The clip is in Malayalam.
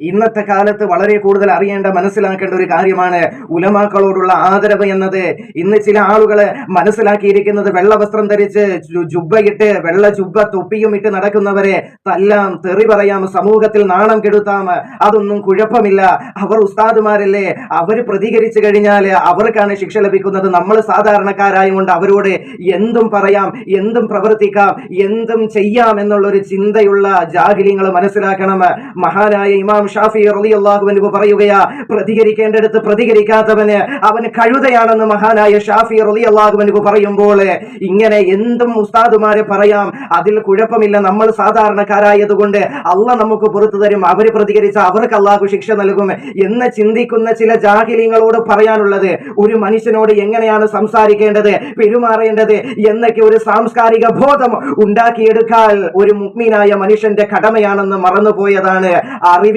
ഇന്നത്തെ കാലത്ത് വളരെ കൂടുതൽ അറിയേണ്ട മനസ്സിലാക്കേണ്ട ഒരു കാര്യമാണ് ഉലമാക്കളോടുള്ള ആദരവ് എന്നത്. ഇന്ന് ചില ആളുകൾ മനസ്സിലാക്കിയിരിക്കുന്നത് വെള്ള വസ്ത്രം ധരിച്ച് ജുബ്ബയിട്ട് വെള്ള ജുബ്ബ തൊപ്പിയും ഇട്ട് നടക്കുന്നവരെ തല്ലാം, തെറി പറയാം, സമൂഹത്തിൽ നാണം കെടുത്താം, അതൊന്നും കുഴപ്പമില്ല, അവർ ഉസ്താദുമാരല്ലേ, അവർ പ്രതികരിച്ചു കഴിഞ്ഞാൽ അവർക്കാണ് ശിക്ഷ ലഭിക്കുന്നത്. നമ്മൾ സാധാരണക്കാരായതുകൊണ്ട് അവരോട് എന്തും പറയാം, എന്തും പ്രവർത്തിക്കാം, എന്തും ചെയ്യാം എന്നുള്ളൊരു ചിന്തയുള്ള ജാഹിലിങ്ങൾ മനസ്സിലാക്കണം. മഹാനായ ഇമാം ഷാഫി റളിയല്ലാഹു അൻഹു പറയുകയാ, പ്രതികരിക്കേണ്ടടുത്ത് പ്രതികരിക്കാത്തവന് അവന് കഴുതയാണെന്ന് മഹാനായ ഷാഫി റളിയല്ലാഹു അൻഹു പറയുമ്പോൾ ഇങ്ങനെ എന്തും ഉസ്താദുമാരെ പറയാം, അതിൽ കുഴപ്പമില്ല, നമ്മൾ സാധാരണക്കാരായതുകൊണ്ട് അള്ളാഹ് നമുക്ക് പുറത്തു തരും, അവര് പ്രതികരിച്ച അവർക്ക് അള്ളാഹു ശിക്ഷ നൽകും എന്ന് ചിന്തിക്കുന്ന ചില ജാഹിലിങ്ങളോട് പറയാനുള്ളത്, ഒരു മനുഷ്യനോട് എങ്ങനെയാണ് സംസാരിക്കേണ്ടത്, പെരുമാറേണ്ടത് എന്നൊക്കെ ഒരു സാംസ്കാരിക ബോധം ഉണ്ടാക്കിയെടുക്കാൻ ഒരു മുഅ്മിനായ മനുഷ്യന്റെ കടമയാണെന്ന് മറന്നുപോയതാണ്. അറിവ്